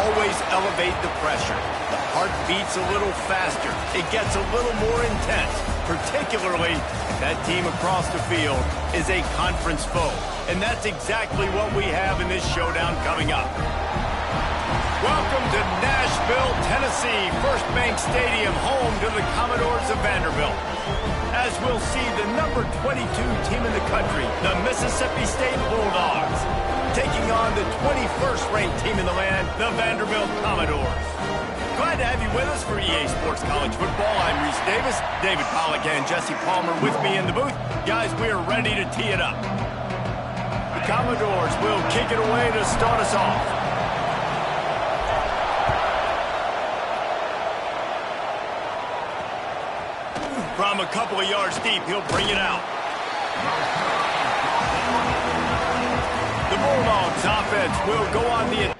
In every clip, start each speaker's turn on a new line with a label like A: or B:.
A: always elevate the pressure. The heart beats a little faster. It gets a little more intense, particularly if that team across the field is a conference foe. And that's exactly what we have in this showdown coming up. Welcome to Nashville, Tennessee, First Bank Stadium, home to the Commodores of Vanderbilt. As we'll see, the number 22 team in the country, the Mississippi State Bulldogs, taking on the 21st ranked team in the land, the Vanderbilt Commodores. Glad to have you with us for EA Sports College Football. I'm Reese Davis, David Pollack and Jesse Palmer with me in the booth. Guys, we are ready to tee it up. The Commodores will kick it away to start us off. From a couple of yards deep, he'll bring it out. The Bulldogs offense will go on the...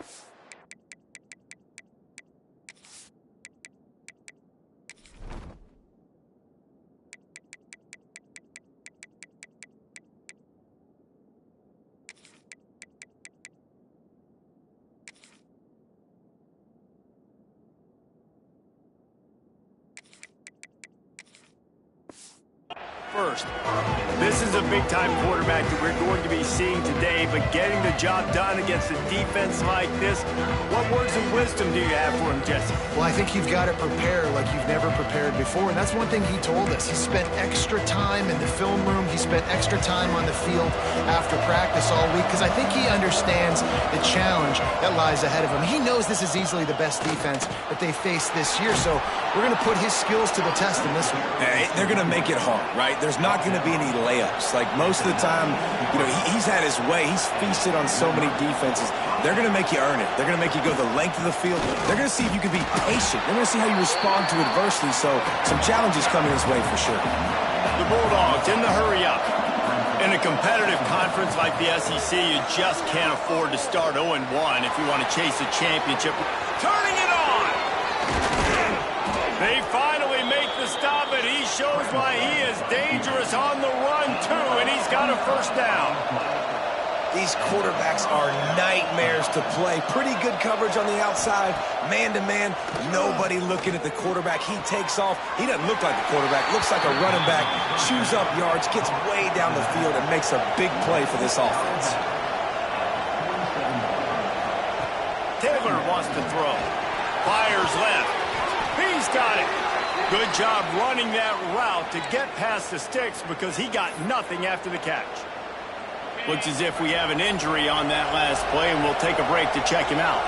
A: First, this is a big-time quarterback that we're going to be seeing today, but getting the job done against a defense like this, what words of wisdom do you have for him, Jesse?
B: Well, I think you've got to prepare like you've never prepared before, and that's one thing he told us. He spent extra time in the film room. He spent extra time on the field after practice all week, because I think he understands the challenge that lies ahead of him. He knows this is easily the best defense that they face this year, so we're going to put his skills to the test in this one.
C: They're going to make it hard, right? There's not going to be any layups. Like most of the time, you know, he's had his way. He's feasted on so many defenses. They're going to make you earn it. They're going to make you go the length of the field. They're going to see if you can be patient. They're going to see how you respond to adversity. So some challenges coming his way for sure.
A: The Bulldogs in the hurry up. In a competitive conference like the SEC, you just can't afford to start 0-1 if you want to chase a championship. Turning it on! They finally make the stop, and he shows why he is dangerous on the run, too, and he's got a first down.
C: These quarterbacks are nightmares to play. Pretty good coverage on the outside, man-to-man. Nobody looking at the quarterback. He takes off. He doesn't look like a quarterback. Looks like a running back. Chews up yards, gets way down the field, and makes a big play for this offense.
A: Taylor wants to throw. Fires left. He's got it. Good job running that route to get past the sticks because he got nothing after the catch. Looks as if we have an injury on that last play, and we'll take a break to check him out.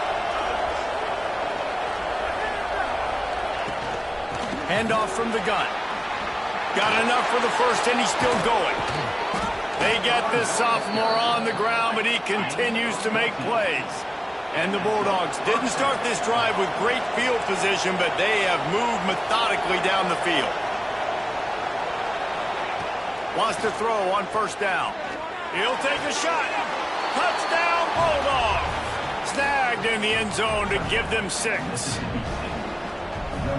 A: Handoff from the gun. Got enough for the first, and he's still going. They get this sophomore on the ground, but he continues to make plays. And the Bulldogs didn't start this drive with great field position, but they have moved methodically down the field. Wants to throw on first down. He'll take a shot. Touchdown, Bulldogs. Snagged in the end zone to give them 6.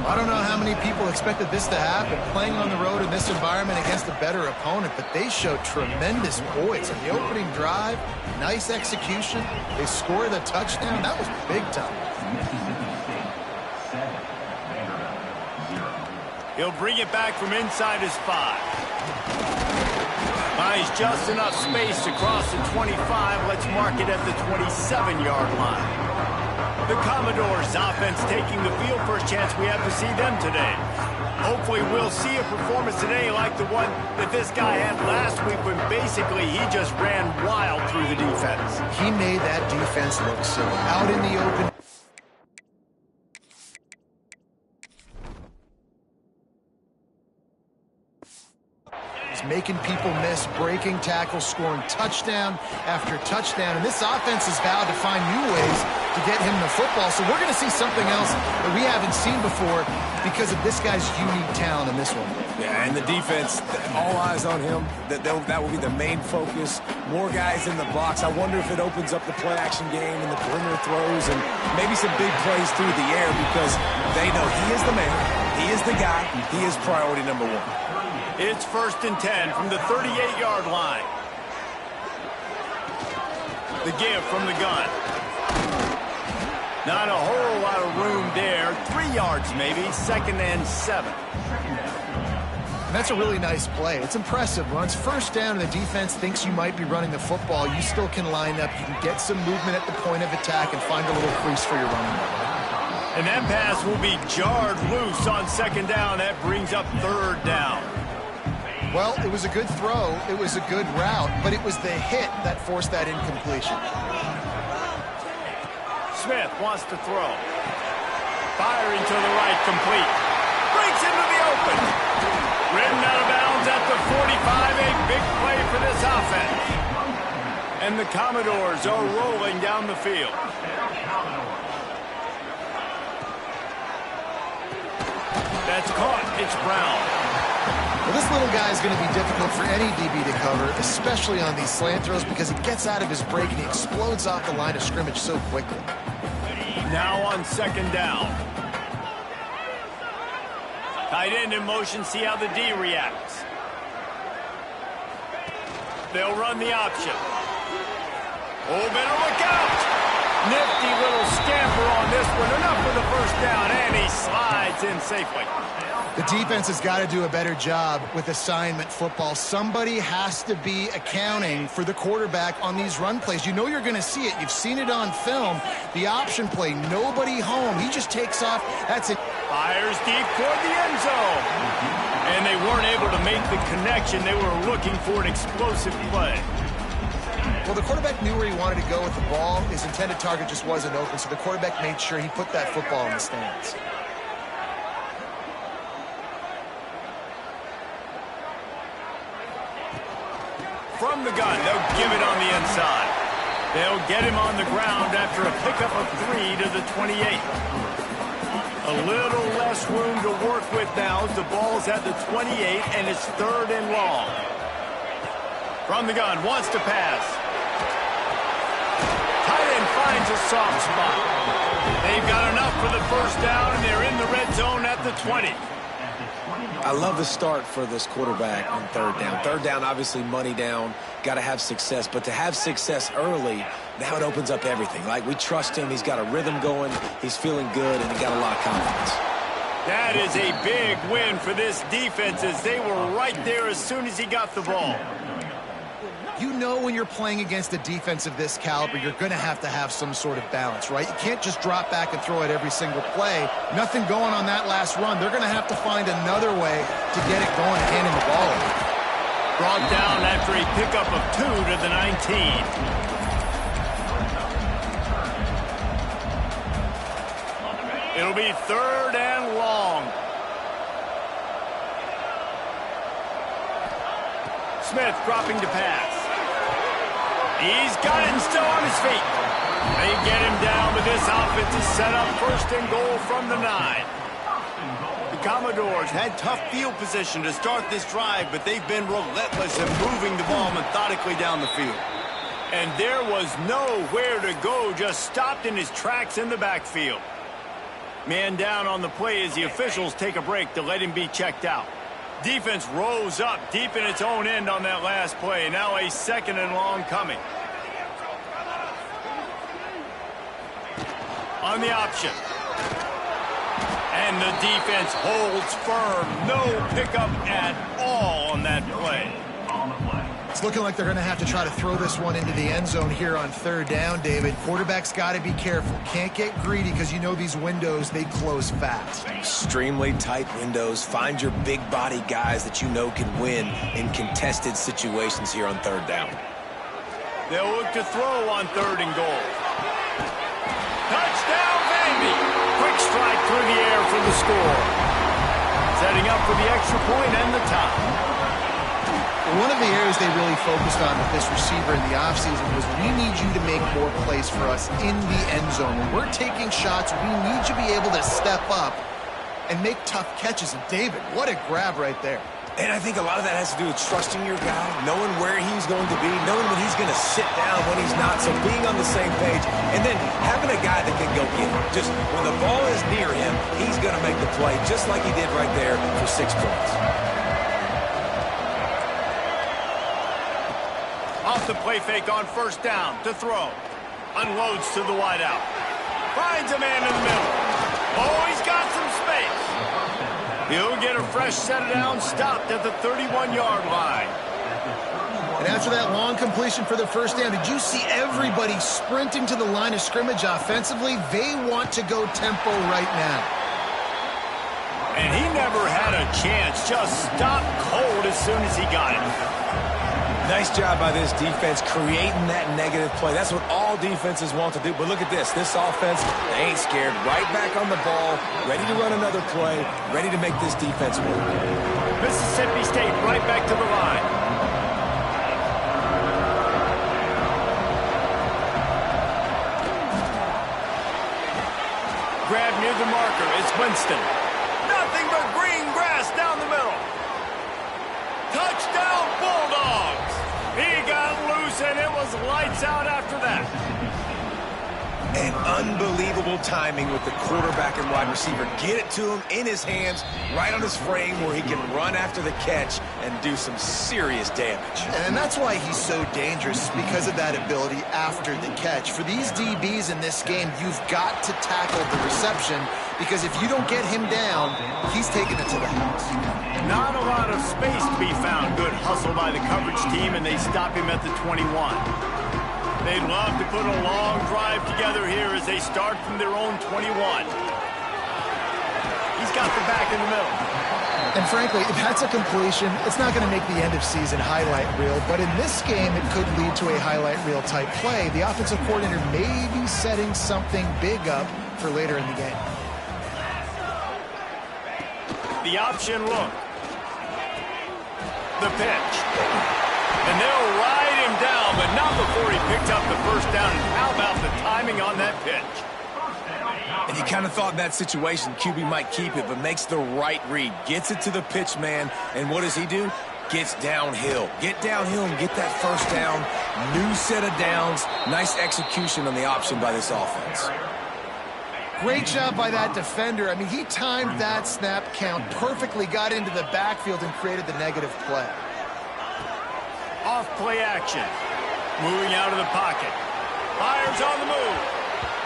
B: I don't know how many people expected this to happen, playing on the road in this environment against a better opponent, but they showed tremendous poise in the opening drive. Nice execution. They scored a touchdown. That was big time.
A: He'll bring it back from inside his 5. He's just enough space to cross the 25. Let's mark it at the 27-yard line. The Commodores offense taking the field. First chance we have to see them today. Hopefully we'll see a performance today like the one that this guy had last week when basically he just ran wild through the defense.
B: He made that defense look silly. Out in the open. Making people miss, breaking tackles, scoring touchdown after touchdown. And this offense has vowed to find new ways to get him the football. So we're going to see something else that we haven't seen before because of this guy's unique talent in this one.
C: Yeah, and the defense, all eyes on him. That will be the main focus. More guys in the box. I wonder if it opens up the play-action game and the perimeter throws and maybe some big plays through the air because they know he is the man, he is the guy, he is priority number 1.
A: It's 1st and 10 from the 38-yard line. The give from the gun. Not a whole lot of room there. 3 yards maybe, 2nd and 7.
B: And that's a really nice play. It's impressive. When it's first down and the defense thinks you might be running the football, you still can line up. You can get some movement at the point of attack and find a little crease for your running back.
A: And that pass will be jarred loose on 2nd down. That brings up 3rd down.
B: Well, it was a good throw. It was a good route, but it was the hit that forced that incompletion.
A: Smith wants to throw. Firing to the right, complete. Breaks into the open. Ridden out of bounds at the 45. A big play for this offense. And the Commodores are rolling down the field. That's caught. It's Brown.
B: Well, this little guy is going to be difficult for any DB to cover, especially on these slant throws, because he gets out of his break and he explodes off the line of scrimmage so quickly.
A: Now on 2nd down. Tight end in motion, see how the D reacts. They'll run the option. Oh, better look out! Nifty little scamper on this one. Enough for the 1st down, and he slides in safely.
B: The defense has got to do a better job with assignment football. Somebody has to be accounting for the quarterback on these run plays. You know you're going to see it. You've seen it on film. The option play, nobody home. He just takes off. That's it.
A: Fires deep toward the end zone. And they weren't able to make the connection. They were looking for an explosive play.
B: Well, the quarterback knew where he wanted to go with the ball. His intended target just wasn't open, so the quarterback made sure he put that football in the stands.
A: From the gun, they'll give it on the inside. They'll get him on the ground after a pickup of 3 to the 28. A little less room to work with now as the ball's at the 28, and it's 3rd and long. From the gun, wants to pass. Tight end finds a soft spot. They've got enough for the 1st down, and they're in the red zone at the 20.
C: I love the start for this quarterback on 3rd down. 3rd down, obviously money down, got to have success. But to have success early, now it opens up everything. Like, we trust him. He's got a rhythm going. He's feeling good, and he got a lot of confidence.
A: That is a big win for this defense as they were right there as soon as he got the ball.
B: You know when you're playing against a defense of this caliber, you're going to have some sort of balance, right? You can't just drop back and throw it every single play. Nothing going on that last run. They're going to have to find another way to get it going and handing the ball over.
A: Brought down after a pickup of 2 to the 19. It'll be 3rd and long. Smith dropping to pass. He's got it and still on his feet. They get him down, but this offense is set up 1st and goal from the 9. The Commodores had tough field position to start this drive, but they've been relentless in moving the ball methodically down the field. And there was nowhere to go, just stopped in his tracks in the backfield. Man down on the play as the officials take a break to let him be checked out. Defense rose up deep in its own end on that last play. Now a 2nd and long coming. On the option. And the defense holds firm. No pickup at all on that play.
B: It's looking like they're going to have to try to throw this one into the end zone here on 3rd down, David. Quarterback's got to be careful. Can't get greedy because you know these windows, they close fast.
C: Extremely tight windows. Find your big body guys that you know can win in contested situations here on 3rd down.
A: They'll look to throw on 3rd and goal. Touchdown, Vandy! Quick strike through the air for the score. Setting up for the extra point and the tie.
B: One of the areas they really focused on with this receiver in the offseason was we need you to make more plays for us in the end zone. When we're taking shots, we need you to be able to step up and make tough catches. And David, what a grab right there.
C: And I think a lot of that has to do with trusting your guy, knowing where he's going to be, knowing when he's going to sit down, when he's not, so being on the same page, and then having a guy that can go get it. Just when the ball is near him, he's going to make the play, just like he did right there for 6 points.
A: Off the play fake on 1st down to throw. Unloads to the wideout. Finds a man in the middle. Oh, he's got some space. He'll get a fresh set of downs stopped at the 31-yard line.
B: And after that long completion for the first down, did you see everybody sprinting to the line of scrimmage offensively? They want to go tempo right now.
A: And he never had a chance. Just stopped cold as soon as he got it.
C: Nice job by this defense creating that negative play. That's what all defenses want to do. But look at this. This offense, they ain't scared. Right back on the ball, ready to run another play, ready to make this defense work.
A: Mississippi State right back to the line. Grab near the marker. It's Winston. Nothing but green grass down the middle. Touchdown, Bulldogs. He got loose, and it was lights out after that.
C: And unbelievable timing with the quarterback and wide receiver. Get it to him in his hands, right on his frame where he can run after the catch and do some serious damage.
B: And that's why he's so dangerous, because of that ability after the catch. For these DBs in this game, you've got to tackle the reception, because if you don't get him down, he's taking it to the house.
A: Not a lot of space to be found. Good hustle by the coverage team, and they stop him at the 21. They'd love to put a long drive together here as they start from their own 21. He's got the back in the middle.
B: And frankly, if that's a completion, it's not going to make the end-of-season highlight reel. But in this game, it could lead to a highlight reel type play. The offensive coordinator may be setting something big up for later in the game.
A: The option look. The pitch. And they'll ride him down, but not before he picked up the first down. And how about the timing on that pitch?
C: And you kind of thought in that situation QB might keep it, but makes the right read. Gets it to the pitch man, and what does he do? Gets downhill. Get downhill and get that first down. New set of downs. Nice execution on the option by this offense.
B: Great job by that defender. I mean, he timed that snap count perfectly, got into the backfield, and created the negative play.
A: Off play action. Moving out of the pocket. Fires on the move.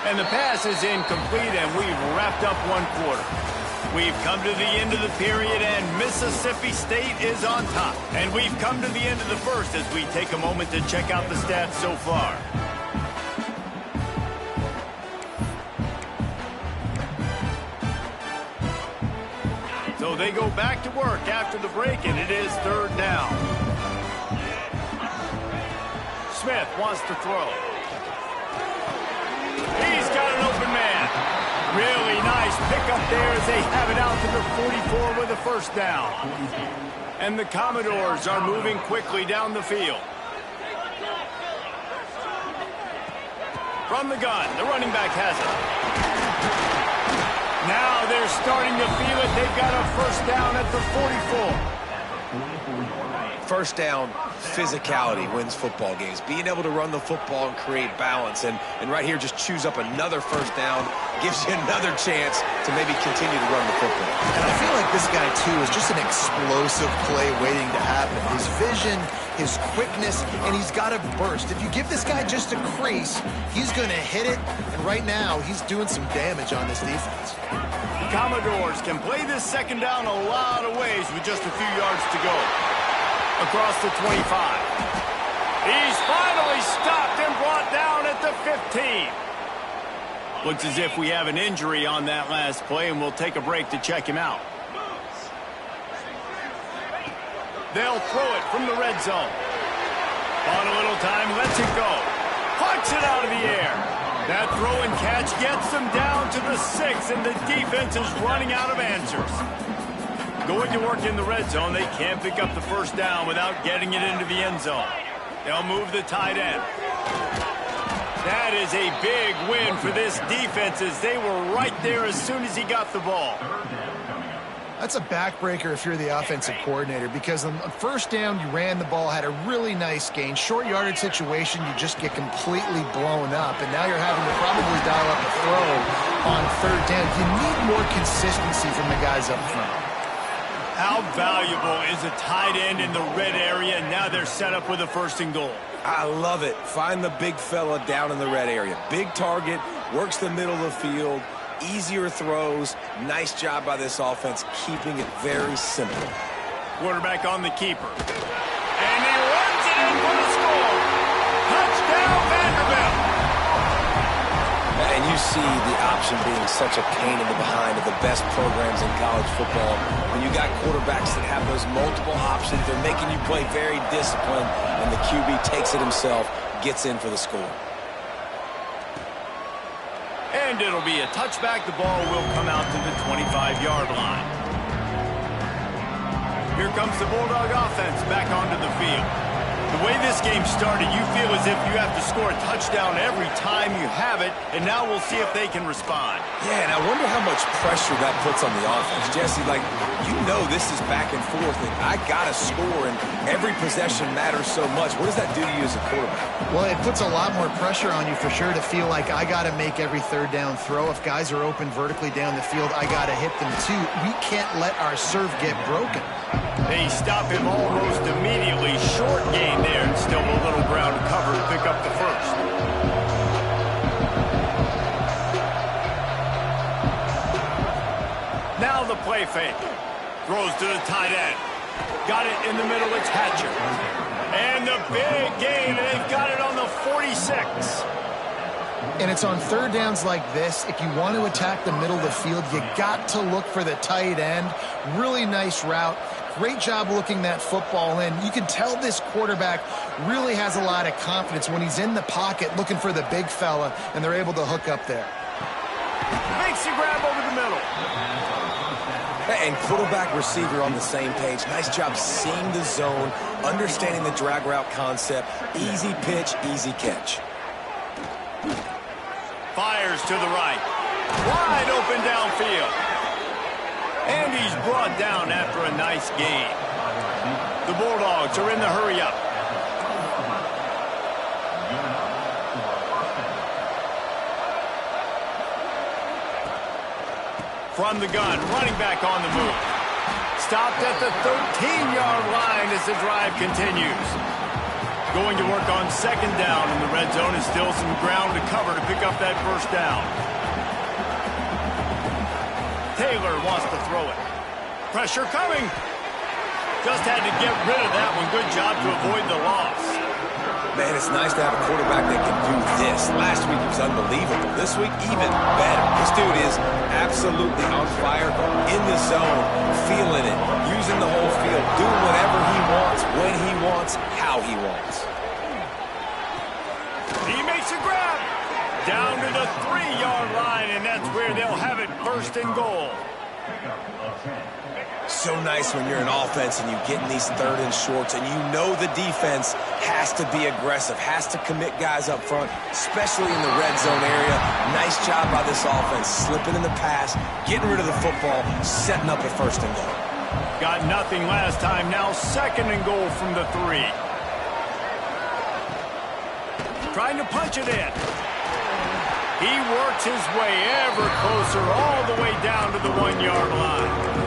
A: And the pass is incomplete, and we've wrapped up one quarter. We've come to the end of the period, and Mississippi State is on top. And we've come to the end of the first as we take a moment to check out the stats so far. So they go back to work after the break, and it is third down. Smith wants to throw. He's got an open man. Really nice pickup there as they have it out to the 44 with a first down. And the Commodores are moving quickly down the field. From the gun, the running back has it. Now they're starting to feel it. They've got a first down at the 44.
C: First down, physicality wins football games. Being able to run the football and create balance. And right here, just choose up another first down. Gives you another chance to maybe continue to run the football.
B: And I feel like this guy, too, is just an explosive play waiting to happen. His vision, his quickness, and he's got a burst. If you give this guy just a crease, he's going to hit it. And right now, he's doing some damage on this defense.
A: Commodores can play this second down a lot of ways with just a few yards to go. Across the 25. He's finally stopped and brought down at the 15. Looks as if we have an injury on that last play, and we'll take a break to check him out. They'll throw it from the red zone. On a little time, lets it go. Punch it out of the air. That throw and catch gets them down to the 6, and the defense is running out of answers. Going to work in the red zone, they can't pick up the first down without getting it into the end zone. They'll move the tight end. That is a big win for this defense as they were right there as soon as he got the ball.
B: That's a backbreaker if you're the offensive coordinator, because on first down, you ran the ball, had a really nice gain. Short yardage situation, you just get completely blown up, and now you're having to probably dial up a throw on third down. You need more consistency from the guys up front.
A: How valuable is a tight end in the red area? Now they're set up with a first and goal.
C: I love it. Find the big fella down in the red area. Big target, works the middle of the field, easier throws. Nice job by this offense, keeping it very simple.
A: Quarterback on the keeper. And he runs it in for the score. Touchdown, Vanderbilt.
C: And you see the option being such a pain in the behind of the best programs in college football. When you got quarterbacks that have those multiple options, they're making you play very disciplined, and the QB takes it himself, gets in for the score.
A: And it'll be a touchback. The ball will come out to the 25-yard line. Here comes the Bulldog offense back onto the field. The way this game started, you feel as if you have to score a touchdown every time you have it, and now we'll see if they can respond.
C: Yeah, and I wonder how much pressure that puts on the offense. Jesse, like, you know this is back and forth, and I got to score, and every possession matters so much. What does that do to you as a quarterback?
B: Well, it puts a lot more pressure on you for sure to feel like I got to make every third down throw. If guys are open vertically down the field, I got to hit them too. We can't let our serve get broken.
A: They stop him almost immediately. Short gain there, and still a little ground to cover to pick up the first. Now the play fake. Throws to the tight end. Got it in the middle, it's Hatcher. And the big gain, and they've got it on the 46.
B: And it's on third downs like this. If you want to attack the middle of the field, you got to look for the tight end. Really nice route. Great job looking that football in. You can tell this quarterback really has a lot of confidence when he's in the pocket looking for the big fella, and they're able to hook up there.
A: Makes a grab over the middle.
C: And quarterback receiver on the same page. Nice job seeing the zone, understanding the drag route concept. Easy pitch, easy catch.
A: Fires to the right. Wide open downfield. And he's brought down after a nice gain. The Bulldogs are in the hurry-up. From the gun, running back on the move. Stopped at the 13-yard line as the drive continues. Going to work on second down in the red zone, and still some ground to cover to pick up that first down. Taylor wants to throw it. Pressure coming. Just had to get rid of that one. Good job to avoid the loss.
C: Man, it's nice to have a quarterback that can do this. Last week it was unbelievable. This week, even better. This dude is absolutely on fire, in the zone, feeling it, using the whole field, doing whatever he wants, when he wants, how he wants.
A: He makes a grab. Down to the 3-yard line, and that's where they'll have it, first and goal.
C: So nice when you're an offense and you get in these third and shorts, and you know the defense has to be aggressive, has to commit guys up front, especially in the red zone area. Nice job by this offense, slipping in the pass, getting rid of the football, setting up a first and goal.
A: Got nothing last time, now second and goal from the 3. Trying to punch it in. He works his way ever closer, all the way down to the 1-yard line.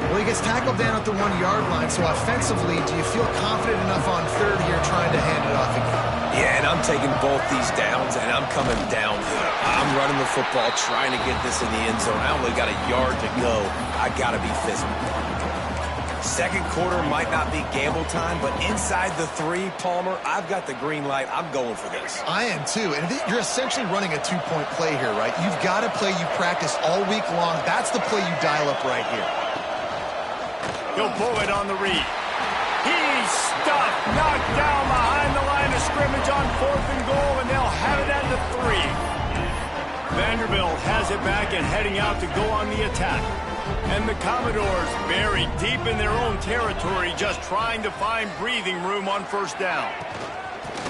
B: Well, he gets tackled down at the 1-yard line, so offensively, do you feel confident enough on third here trying to hand it off again?
C: Yeah, and I'm taking both these downs, and I'm coming downhill. I'm running the football, trying to get this in the end zone. I only got a yard to go. I got to be physical. Second quarter might not be gamble time, but inside the 3, Palmer, I've got the green light. I'm going for this.
B: I am too, and you're essentially running a 2-point play here, right? You've got a play you practice all week long. That's the play you dial up right here.
A: He'll pull it on the read. He's stuffed, knocked down behind the line of scrimmage on 4th and goal, and they'll have it at the 3. Vanderbilt has it back and heading out to go on the attack. And the Commodores buried deep in their own territory, just trying to find breathing room on first down.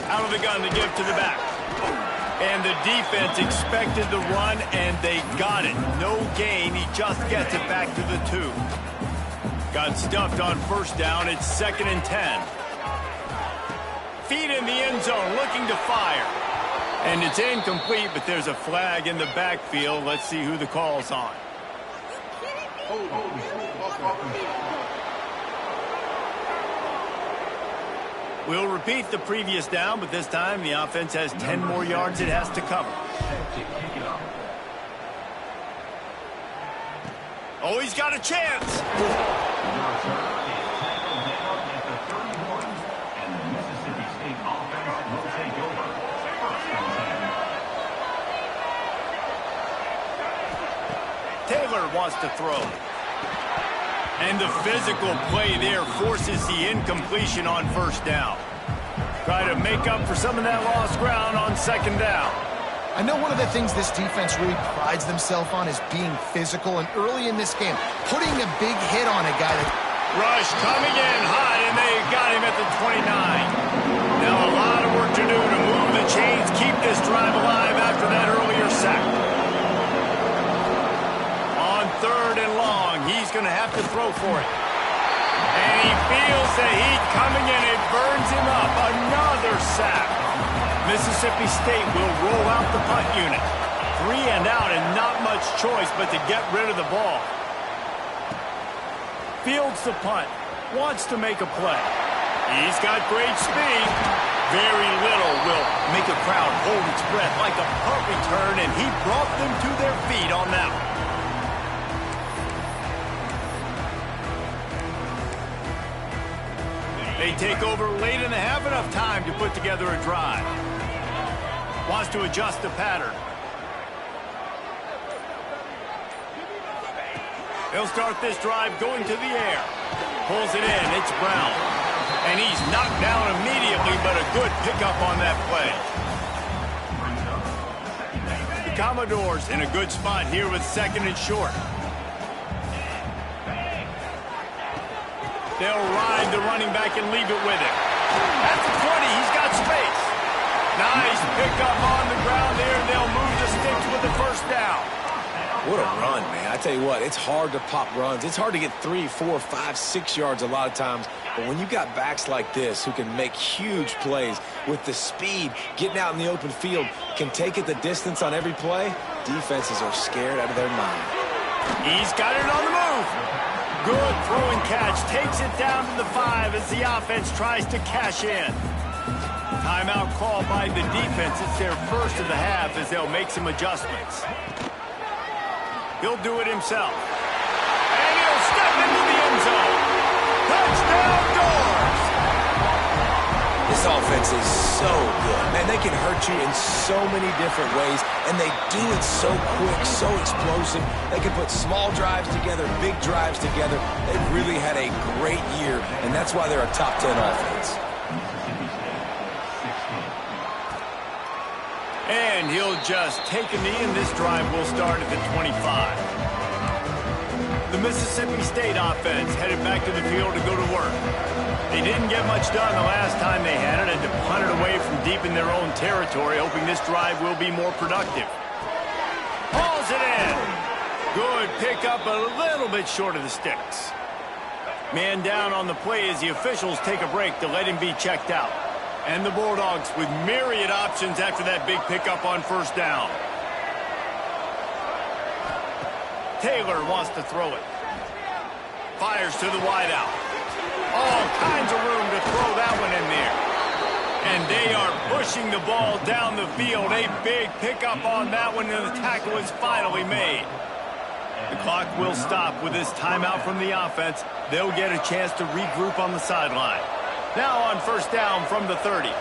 A: Out of the gun to give to the back. And the defense expected the run, and they got it. No gain, he just gets it back to the 2. Got stuffed on first down, it's 2nd and 10. Feet in the end zone, looking to fire. And it's incomplete, but there's a flag in the backfield. Let's see who the call's on. We'll repeat the previous down, but this time the offense has 10 more yards it has to cover. Oh, he's got a chance. Taylor wants to throw. And the physical play there forces the incompletion on first down. Try to make up for some of that lost ground on second down.
B: I know one of the things this defense really prides themselves on is being physical, and early in this game, putting a big hit on a guy that...
A: Rush coming in hot, and they got him at the 29. Now a lot of work to do to move the chains, keep this drive alive after that earlier sack. On third and long, he's going to have to throw for it. And he feels the heat coming in. It burns him up. Another sack. Mississippi State will roll out the punt unit. 3 and out and not much choice but to get rid of the ball. Fields the punt. Wants to make a play. He's got great speed. Very little will make a crowd hold its breath like a punt return, and he brought them to their feet on that one. They take over late in the half, enough time to put together a drive. Wants to adjust the pattern. He'll start this drive going to the air. Pulls it in. It's Brown. And he's knocked down immediately, but a good pickup on that play. The Commodores in a good spot here with second and short. They'll ride the running back and leave it with him. At the 20, he's got space. Nice pickup on the ground there. They'll move the sticks with the first down.
C: What a run, man. I tell you what, it's hard to pop runs. It's hard to get 3, 4, 5, 6 yards a lot of times. But when you got backs like this who can make huge plays with the speed, getting out in the open field, can take it the distance on every play, defenses are scared out of their mind.
A: He's got it on the move. Good throw and catch. Takes it down to the 5 as the offense tries to cash in. Timeout called by the defense. It's their first of the half as they'll make some adjustments. He'll do it himself. And he'll step into the end zone. Touchdown, Dores!
C: This offense is so good. Man, they can hurt you in so many different ways, and they do it so quick, so explosive. They can put small drives together, big drives together. They've really had a great year, and that's why they're a top 10 offense.
A: And he'll just take a knee, and this drive will start at the 25. The Mississippi State offense headed back to the field to go to work. They didn't get much done the last time they had it, and to punt it away from deep in their own territory, hoping this drive will be more productive. Hauls it in. Good pickup, a little bit short of the sticks. Man down on the play as the officials take a break to let him be checked out. And the Bulldogs with myriad options after that big pickup on first down. Taylor wants to throw it. Fires to the wideout. All kinds of room to throw that one in there. And they are pushing the ball down the field. A big pickup on that one, and the tackle is finally made. The clock will stop with this timeout from the offense. They'll get a chance to regroup on the sideline. Now on first down from the 30.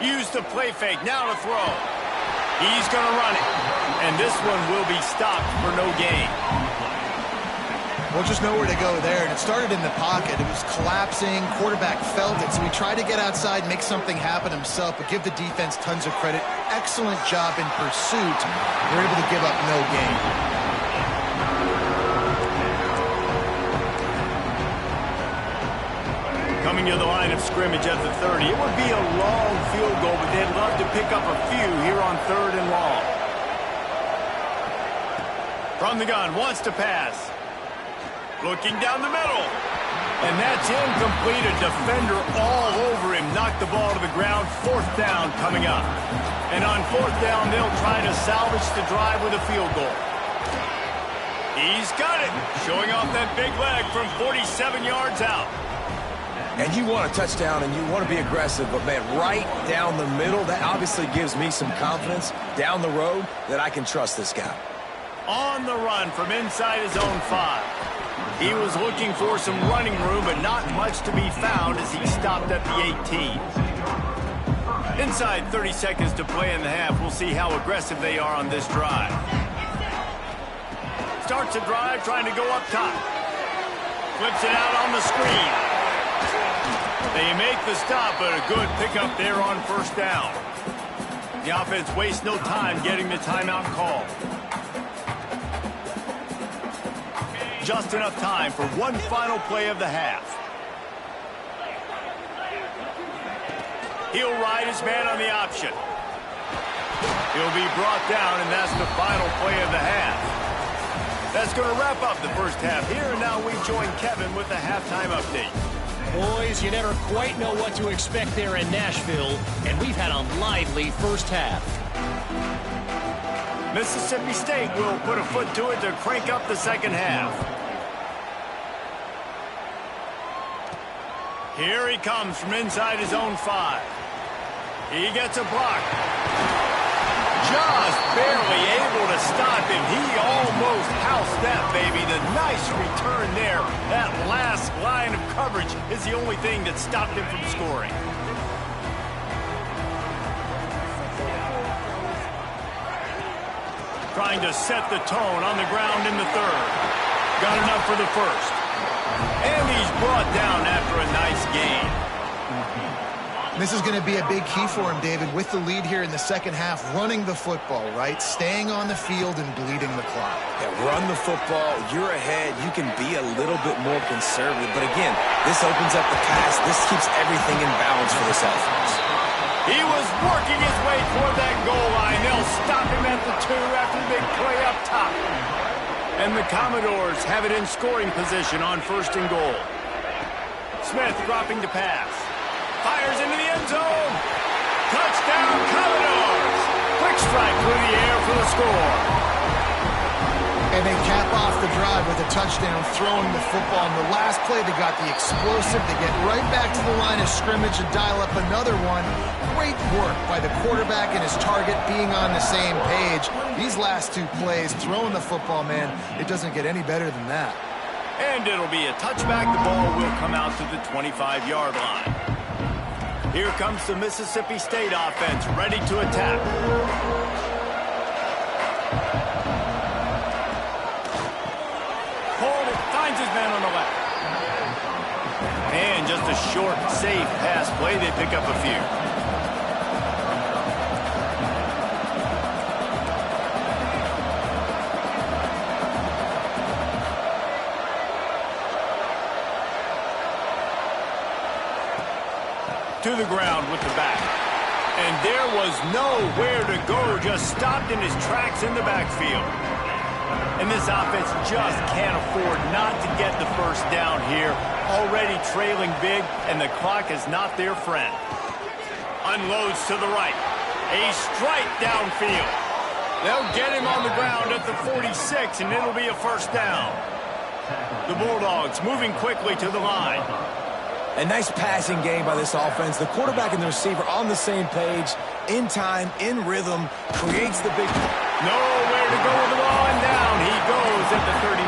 A: Use the play fake, now to throw. He's going to run it. And this one will be stopped for no gain.
B: Well, just nowhere to go there. And it started in the pocket. It was collapsing. Quarterback felt it. So he tried to get outside, make something happen himself, but give the defense tons of credit. Excellent job in pursuit. They're able to give up no gain.
A: Coming to the line of scrimmage at the 30. It would be a long field goal, but they'd love to pick up a few here on third and long. From the gun, wants to pass. Looking down the middle. And that's incomplete. A defender all over him. Knocked the ball to the ground. Fourth down coming up. And on fourth down, they'll try to salvage the drive with a field goal. He's got it. Showing off that big leg from 47 yards out.
C: And you want a touchdown and you want to be aggressive, but, man, right down the middle, that obviously gives me some confidence down the road that I can trust this guy.
A: On the run from inside his own 5. He was looking for some running room, but not much to be found as he stopped at the 18. Inside 30 seconds to play in the half. We'll see how aggressive they are on this drive. Starts a drive trying to go up top. Flips it out on the screen. They make the stop, but a good pickup there on first down. The offense wastes no time getting the timeout call. Just enough time for one final play of the half. He'll ride his man on the option. He'll be brought down, and that's the final play of the half. That's going to wrap up the first half here, and now we join Kevin with the halftime update.
D: Boys, you never quite know what to expect there in Nashville, and we've had a lively first half.
A: Mississippi State will put a foot to it to crank up the second half. Here he comes from inside his own 5. He gets a block. Just barely able to stop him. He almost housed that, baby. The nice return there. That last line of coverage is the only thing that stopped him from scoring. Trying to set the tone on the ground in the third. Got enough for the first. And he's brought down after a nice gain.
B: This is going to be a big key for him, David, with the lead here in the second half, running the football, right? Staying on the field and bleeding the clock.
C: Yeah, run the football. You're ahead. You can be a little bit more conservative. But, again, this opens up the pass. This keeps everything in balance for this offense.
A: He was working his way toward that goal line. They'll stop him at the 2 after the big play up top. And the Commodores have it in scoring position on first and goal. Smith dropping to pass. Fires into the end zone. Touchdown, Commodores. Quick strike through the air for the score.
B: And they cap off the drive with a touchdown, throwing the football. In the last play, they got the explosive. They get right back to the line of scrimmage and dial up another one. Great work by the quarterback and his target being on the same page. These last 2 plays, throwing the football, man, it doesn't get any better than that.
A: And it'll be a touchback. The ball will come out to the 25-yard line. Here comes the Mississippi State offense, ready to attack. Hold it, finds his man on the left. And just a short, safe pass play. They pick up a few. To the ground with the back. And there was nowhere to go, just stopped in his tracks in the backfield. And this offense just can't afford not to get the first down here. Already trailing big, and the clock is not their friend. Unloads to the right. A strike downfield. They'll get him on the ground at the 46, and it'll be a first down. The Bulldogs moving quickly to the line.
C: A nice passing game by this offense. The quarterback and the receiver on the same page, in time, in rhythm, creates the big...
A: Nowhere to go with the ball, and down he goes at the 39.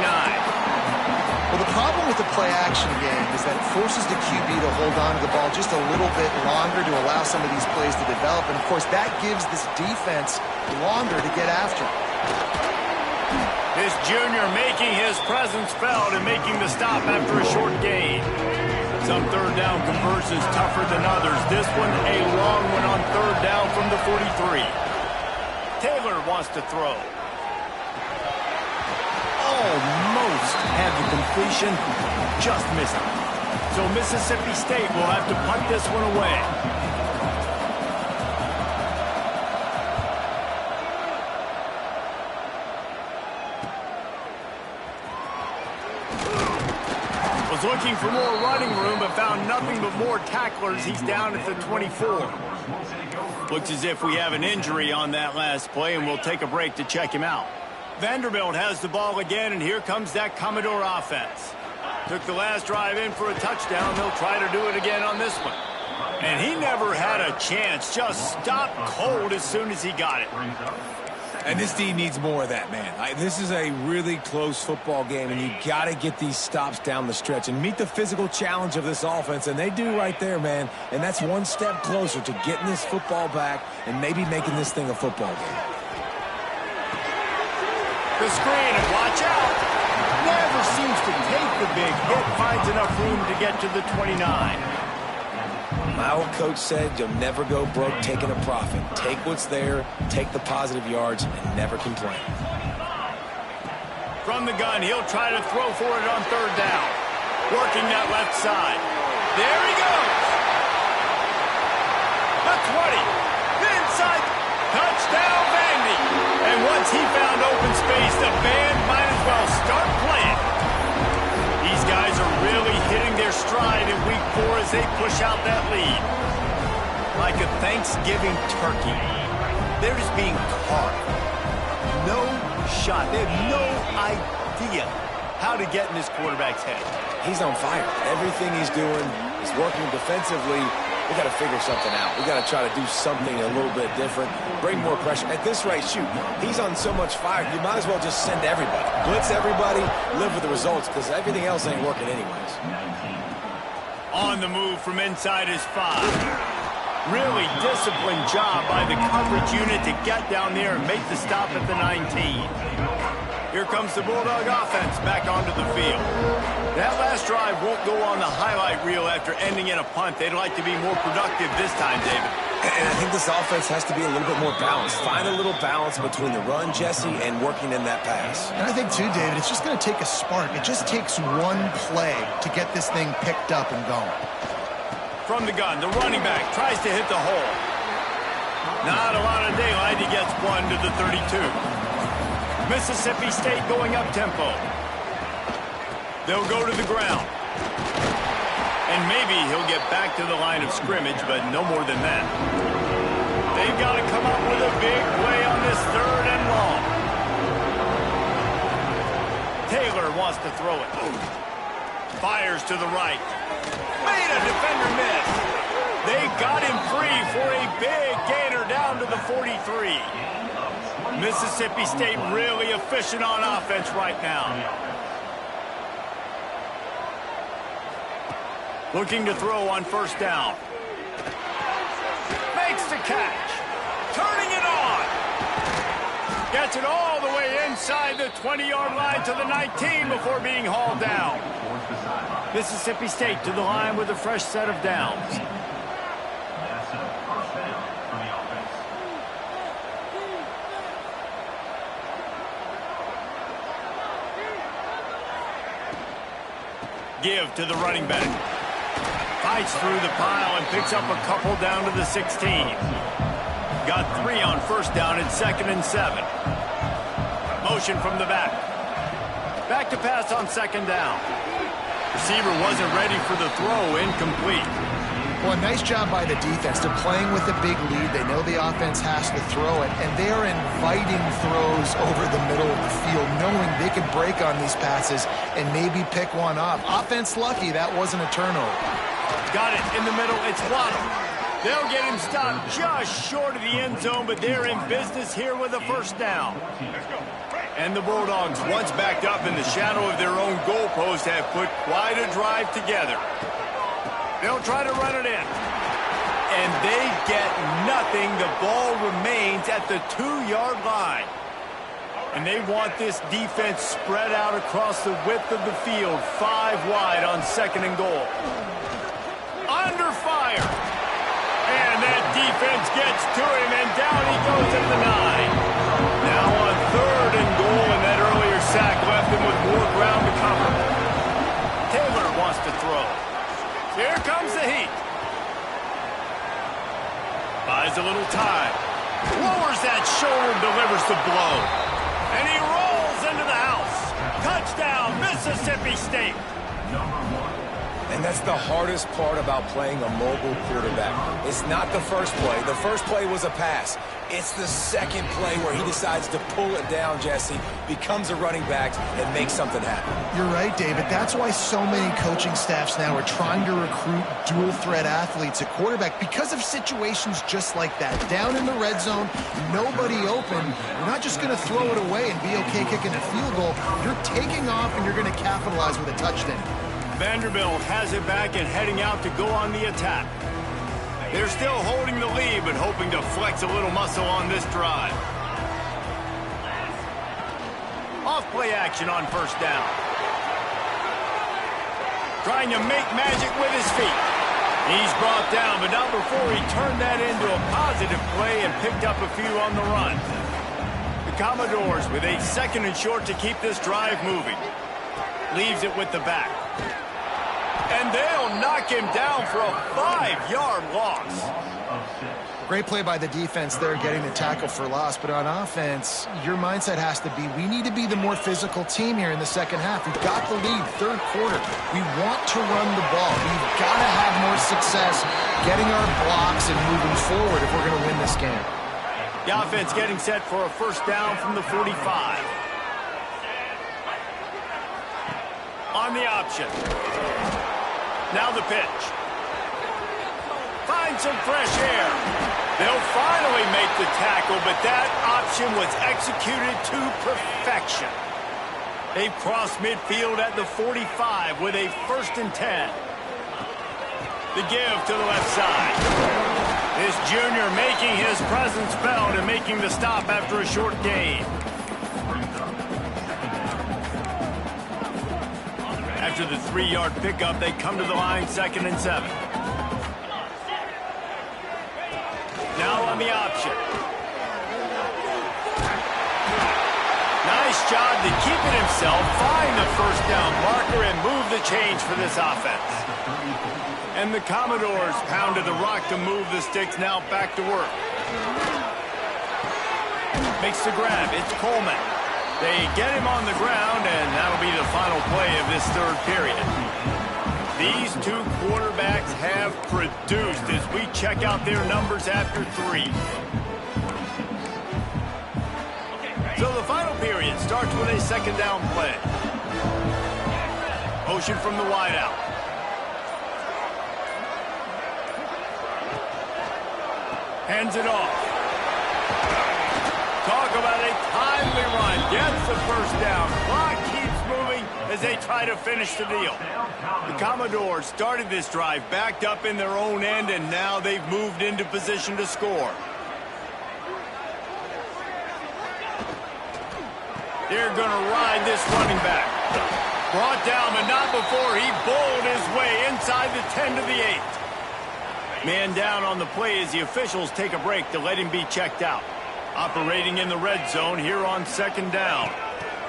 B: Well, the problem with the play-action game is that it forces the QB to hold on to the ball just a little bit longer to allow some of these plays to develop. And, of course, that gives this defense longer to get after.
A: This junior making his presence felt and making the stop after a short gain. Some third down conversions tougher than others. This one a long one on third down from the 43. Taylor wants to throw. Almost had the completion, just missed it. So Mississippi State will have to punt this one away. Was looking for more running room, but found nothing but more tacklers. He's down at the 24. Looks as if we have an injury on that last play, and we'll take a break to check him out. Vanderbilt has the ball again, and here comes that Commodore offense. Took the last drive in for a touchdown. They'll try to do it again on this one. And he never had a chance. Just stopped cold as soon as he got it.
C: And this team needs more of that, man. This is a really close football game, and you got to get these stops down the stretch and meet the physical challenge of this offense, and they do right there, man. And that's one step closer to getting this football back and maybe making this thing a football game.
A: The screen, and watch out. Never seems to take the big hit. Finds enough room to get to the 29.
C: My old coach said you'll never go broke taking a profit. Take what's there, take the positive yards, and never complain.
A: From the gun, he'll try to throw for it on third down. Working that left side. There he goes. The 20. Inside. Touchdown, Vandy. And once he found open space, the band might as well start playing. These guys are really hitting their stride in week 4 as they push out that lead. Like a Thanksgiving turkey, they're just being carved. No shot. They have no idea how to get in this quarterback's head.
C: He's on fire. Everything he's doing is working defensively. We got to figure something out. We got to try to do something a little bit different, bring more pressure. At this rate, shoot, he's on so much fire, you might as well just send everybody. Blitz everybody, live with the results, because everything else ain't working anyways.
A: On the move from inside his 5. Really disciplined job by the coverage unit to get down there and make the stop at the 19. Here comes the Bulldog offense back onto the field. That last drive won't go on the highlight reel after ending in a punt. They'd like to be more productive this time, David.
C: And I think this offense has to be a little bit more balanced. Find a little balance between the run, Jesse, and working in that pass.
B: And I think, too, David, it's just going to take a spark. It just takes one play to get this thing picked up and going.
A: From the gun, the running back tries to hit the hole. Not a lot of daylight. He gets one to the 32. Mississippi State going up-tempo. They'll go to the ground. And maybe he'll get back to the line of scrimmage, but no more than that. They've got to come up with a big play on this 3rd and long. Taylor wants to throw it. Fires to the right. Made a defender miss. They got him free for a big gainer down to the 43. Mississippi State really efficient on offense right now. Looking to throw on first down. Makes the catch. Turning it on. Gets it all the way inside the 20-yard line to the 19 before being hauled down. Mississippi State to the line with a fresh set of downs. Give to the running back. Fights through the pile and picks up a couple down to the 16. Got 3 on first down. It's 2nd and 7. Motion from the back. Back to pass on 2nd down. Receiver wasn't ready for the throw. Incomplete.
B: Well, nice job by the defense. They're playing with a big lead. They know the offense has to throw it, and they're inviting throws over the middle of the field, knowing they can break on these passes and maybe pick one off. Offense lucky that wasn't a turnover.
A: Got it in the middle. It's Waddle. They'll get him stopped just short of the end zone, but they're in business here with a first down. And the Bulldogs, once backed up in the shadow of their own goalpost, have put quite a drive together. They'll try to run it in. And they get nothing. The ball remains at the 2-yard line. And they want this defense spread out across the width of the field, 5 wide on 2nd and goal. Under fire. And that defense gets to him, and down he goes at the 9. Now on 3rd and goal, and that earlier sack left him with more ground to cover. Taylor wants to throw. Here comes the heat. Buys a little time. Lowers that shoulder, delivers the blow. And he rolls into the house. Touchdown, Mississippi State.
C: And that's the hardest part about playing a mobile quarterback. It's not the first play. The first play was a pass. It's the second play where he decides to pull it down, Jesse, becomes a running back, and makes something happen.
B: You're right, David. That's why so many coaching staffs now are trying to recruit dual-threat athletes at quarterback because of situations just like that. Down in the red zone, nobody open. You're not just going to throw it away and be okay kicking a field goal. You're taking off, and you're going to capitalize with a touchdown.
A: Vanderbilt has it back and heading out to go on the attack. They're still holding the lead, but hoping to flex a little muscle on this drive. Off-play action on first down. Trying to make magic with his feet. He's brought down, but not before he turned that into a positive play and picked up a few on the run. The Commodores with a 2nd and short to keep this drive moving. Leaves it with the back. And they'll knock him down for a 5-yard loss.
B: Great play by the defense there, getting the tackle for loss. But on offense, your mindset has to be, we need to be the more physical team here in the second half. We've got the lead, third quarter. We want to run the ball. We've got to have more success getting our blocks and moving forward if we're going to win this game.
A: The offense getting set for a first down from the 45. On the option. Now the pitch. Find some fresh air. They'll finally make the tackle, but that option was executed to perfection. They've crossed midfield at the 45 with a 1st and 10. The give to the left side. This junior making his presence felt and making the stop after a short gain. After the 3-yard pickup, they come to the line 2nd and 7. Now on the option. Nice job to keep it himself, find the first down marker, and move the change for this offense. And the Commodores pounded the rock to move the sticks, now back to work. Makes the grab, it's Coleman. They get him on the ground, and that'll be the final play of this 3rd period. These two quarterbacks have produced as we check out their numbers after 3. So the final period starts with a 2nd down play. Motion from the wideout. Hands it off. Talk about a timely run. Gets the first down. Clock keeps moving as they try to finish the deal. The Commodores started this drive backed up in their own end, and now they've moved into position to score. They're going to ride this running back. Brought down, but not before he bowled his way inside the 10 to the 8. Man down on the play as the officials take a break to let him be checked out. Operating in the red zone here on 2nd down.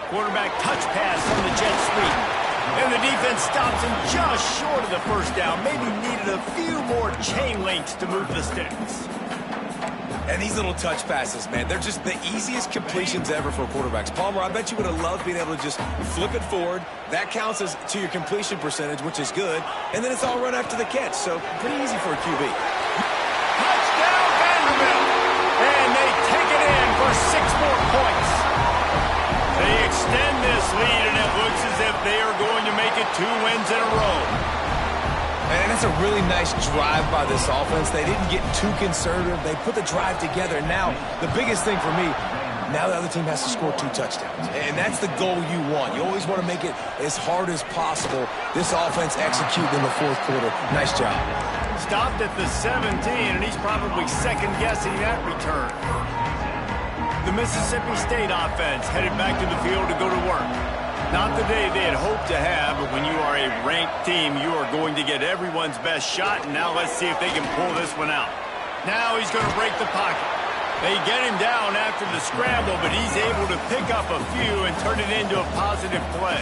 A: Quarterback touch pass on the jet sweep. And the defense stops him just short of the first down. Maybe needed a few more chain links to move the sticks.
C: And these little touch passes, man, they're just the easiest completions ever for quarterbacks. Palmer, I bet you would have loved being able to just flip it forward. That counts as to your completion percentage, which is good. And then it's all run after the catch, so pretty easy for a QB.
A: Touchdown, Vanderbilt! And they take it in for 6 more points. They extend this lead, and it looks as if they are going to make it 2 wins in a row.
C: And it's a really nice drive by this offense. They didn't get too conservative. They put the drive together. Now, the biggest thing for me, now the other team has to score 2 touchdowns. And that's the goal you want. You always want to make it as hard as possible. This offense executed in the 4th quarter. Nice job.
A: Stopped at the 17, and he's probably second-guessing that return. The Mississippi State offense headed back to the field to go to work. Not the day they had hoped to have, but when you are a ranked team, you are going to get everyone's best shot, and now let's see if they can pull this one out. Now he's going to break the pocket. They get him down after the scramble, but he's able to pick up a few and turn it into a positive play.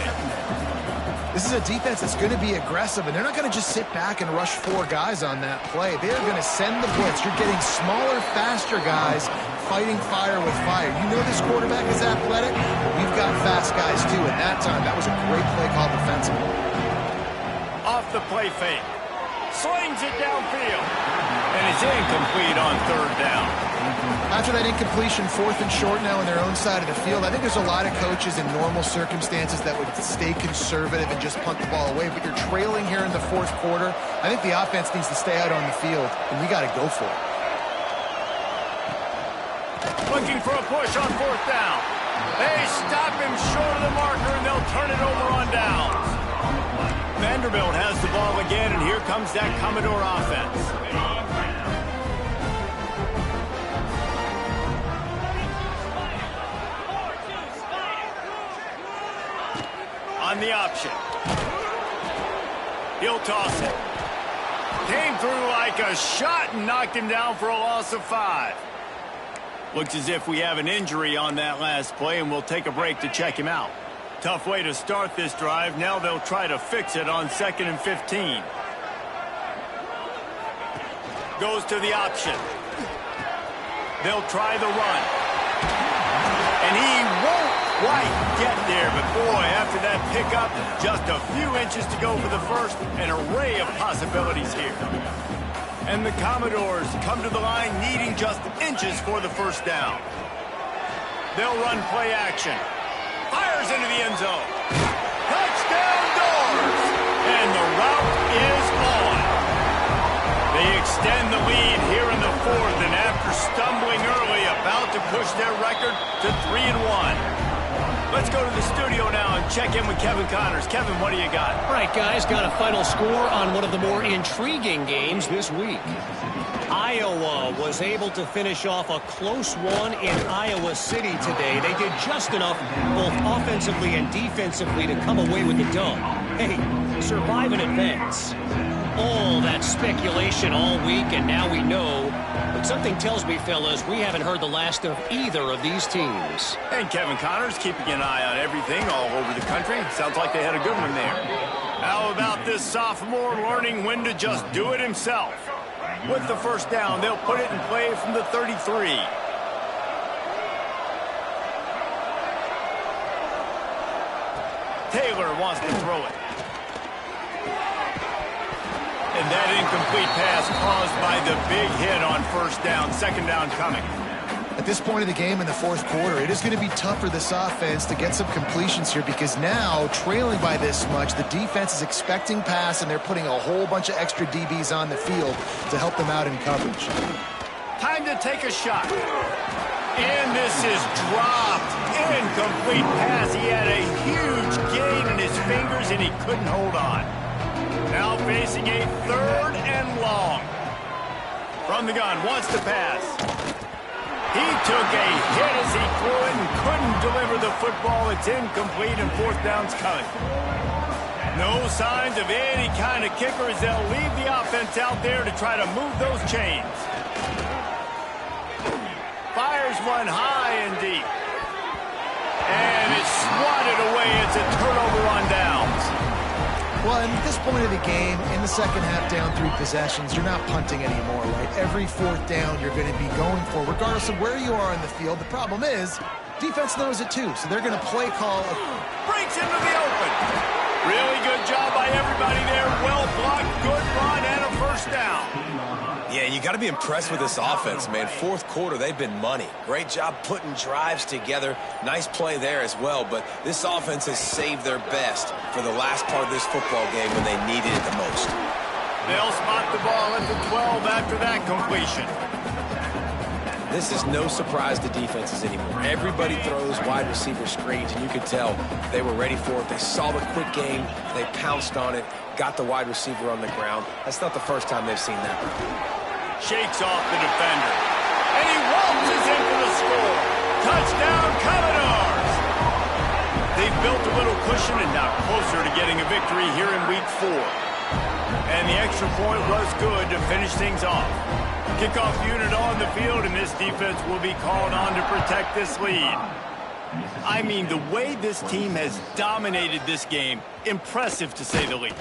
B: This is a defense that's going to be aggressive, and they're not going to just sit back and rush 4 guys on that play. They're going to send the blitz. You're getting smaller, faster guys fighting fire with fire. You know this quarterback is athletic, but we've got fast guys too. At that time, that was a great play called defensively.
A: Off the play fake. Slings it downfield. And it's incomplete on third down.
B: After that incompletion, 4th and short now on their own side of the field, I think there's a lot of coaches in normal circumstances that would stay conservative and just punt the ball away. But you're trailing here in the 4th quarter. I think the offense needs to stay out on the field, and you got to go for it.
A: Looking for a push on 4th down. They stop him short of the marker, and they'll turn it over on downs. Vanderbilt has the ball again, and here comes that Commodore offense. On the option. He'll toss it. Came through like a shot and knocked him down for a loss of 5. Looks as if we have an injury on that last play, and we'll take a break to check him out. Tough way to start this drive. Now they'll try to fix it on 2nd and 15. Goes to the option. They'll try the run. And he won't quite get there, but boy, after that pickup, just a few inches to go for the first. An array of possibilities here. And the Commodores come to the line needing just inches for the first down. They'll run play action. Fires into the end zone. Touchdown, Dores! And the route is on. They extend the lead here in the 4th, and after stumbling early, about to push their record to 3-1. Let's go to the studio now and check in with Kevin Connors. Kevin, what do you got?
D: All right, guys, got a final score on one of the more intriguing games this week. Iowa was able to finish off a close one in Iowa City today. They did just enough, both offensively and defensively, to come away with the dub. Hey, survive and advance. All that speculation all week, and now we know. But something tells me, fellas, we haven't heard the last of either of these teams.
A: And Kevin Connors keeping an eye on everything all over the country. Sounds like they had a good one there. How about this sophomore learning when to just do it himself? With the first down, they'll put it in play from the 33. Taylor wants to throw it. And that incomplete pass caused by the big hit on first down. 2nd down coming.
B: At this point of the game in the 4th quarter, it is going to be tough for this offense to get some completions here because now, trailing by this much, the defense is expecting pass, and they're putting a whole bunch of extra DBs on the field to help them out in coverage.
A: Time to take a shot. And this is dropped. Incomplete pass. He had a huge gain in his fingers, and he couldn't hold on. Now facing a 3rd and long. From the gun, wants to pass. He took a hit as he threw it and couldn't deliver the football. It's incomplete, and 4th down's coming. No signs of any kind of kicker as they'll leave the offense out there to try to move those chains. Fires one high and deep. And it's swatted away. It's a turnover on downs.
B: Well, at this point of the game, in the second half, down 3 possessions, you're not punting anymore, right? Every 4th down you're going to be going for, regardless of where you are in the field. The problem is, defense knows it too, so they're going to play call.
A: Breaks into the open. Really good job by everybody there. Well blocked, good run, and a first down.
C: Yeah, you got to be impressed with this offense, man. 4th quarter, they've been money. Great job putting drives together. Nice play there as well, but this offense has saved their best for the last part of this football game when they needed it the most.
A: They'll spot the ball at the 12 after that completion.
C: This is no surprise to defenses anymore. Everybody throws wide receiver screens, and you could tell they were ready for it. They saw the quick game. They pounced on it, got the wide receiver on the ground. That's not the first time they've seen that.
A: Shakes off the defender. And he waltzes in for the score. Touchdown, Commodores! They've built a little cushion and now closer to getting a victory here in Week 4. And the extra point was good to finish things off. Kickoff unit on the field, and this defense will be called on to protect this lead. I mean, the way this team has dominated this game, impressive to say the least.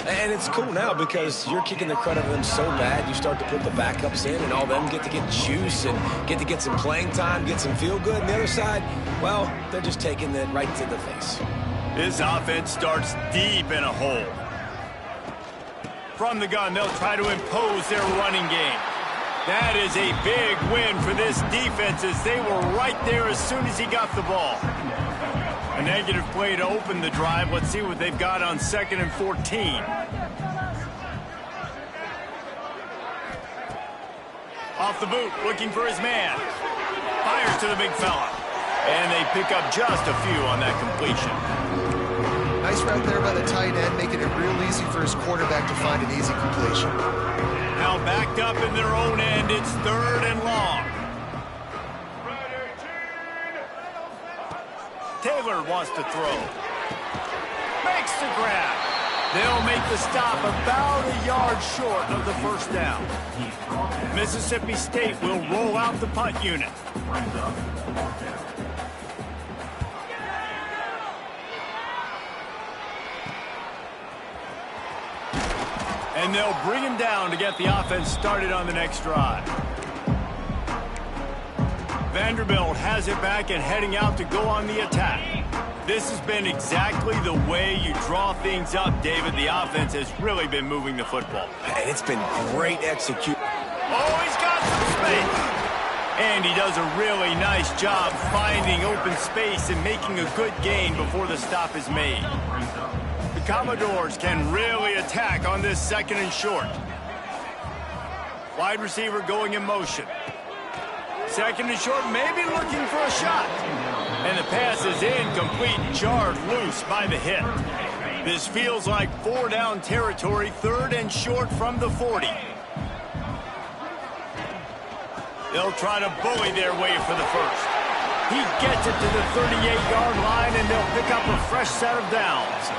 C: And it's cool now because you're kicking the credit of them so bad, you start to put the backups in, and all them get to get juice and get to get some playing time, get some feel good. And the other side, well, they're just taking it right to the face.
A: This offense starts deep in a hole. From the gun, they'll try to impose their running game. That is a big win for this defense as they were right there as soon as he got the ball. A negative play to open the drive. Let's see what they've got on 2nd and 14. Off the boot, looking for his man. Fires to the big fella. And they pick up just a few on that completion.
B: Nice route there by the tight end, making it real easy for his quarterback to find an easy completion.
A: Now backed up in their own end, it's 3rd and long. Taylor wants to throw. Makes the grab. They'll make the stop about a yard short of the first down. Mississippi State will roll out the punt unit. And they'll bring him down to get the offense started on the next drive. Vanderbilt has it back and heading out to go on the attack. This has been exactly the way you draw things up, David. The offense has really been moving the football.
C: And it's been great execution.
A: Oh, he's got some space. And he does a really nice job finding open space and making a good gain before the stop is made. The Commodores can really attack on this 2nd and short. Wide receiver going in motion. 2nd and short, maybe looking for a shot. And the pass is incomplete, jarred loose by the hit. This feels like 4-down territory, 3rd and short from the 40. They'll try to bully their way for the first. He gets it to the 38-yard line, and they'll pick up a fresh set of downs.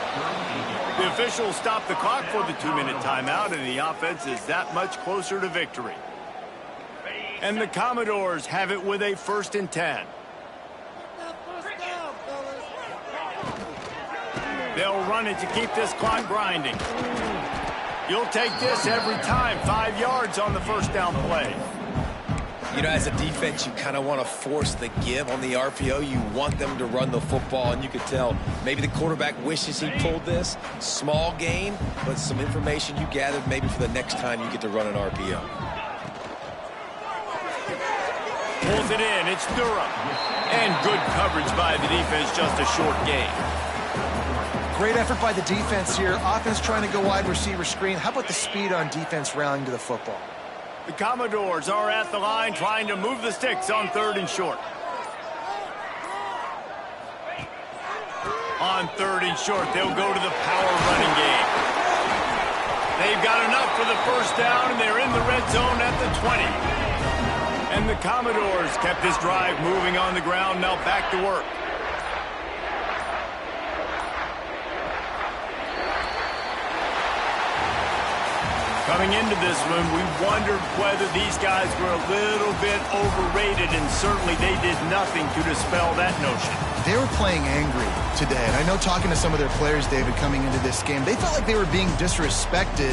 A: The officials stop the clock for the 2-minute timeout, and the offense is that much closer to victory. And the Commodores have it with a 1st and 10. They'll run it to keep this clock grinding. You'll take this every time. 5 yards on the first down play.
C: You know, as a defense, you kind of want to force the give on the RPO. You want them to run the football, and you could tell maybe the quarterback wishes he pulled this. Small gain, but some information you gathered maybe for the next time you get to run an RPO.
A: Pulls it in. It's Durham. And good coverage by the defense, just a short gain.
B: Great effort by the defense here. Offense trying to go wide receiver screen. How about the speed on defense rallying to the football?
A: The Commodores are at the line trying to move the sticks on 3rd and short. On 3rd and short, they'll go to the power running game. They've got enough for the first down, and they're in the red zone at the 20. And the Commodores kept this drive moving on the ground, now back to work. Coming into this one, we wondered whether these guys were a little bit overrated, and certainly they did nothing to dispel that notion.
B: They were playing angry today, and I know talking to some of their players, David, coming into this game, they felt like they were being disrespected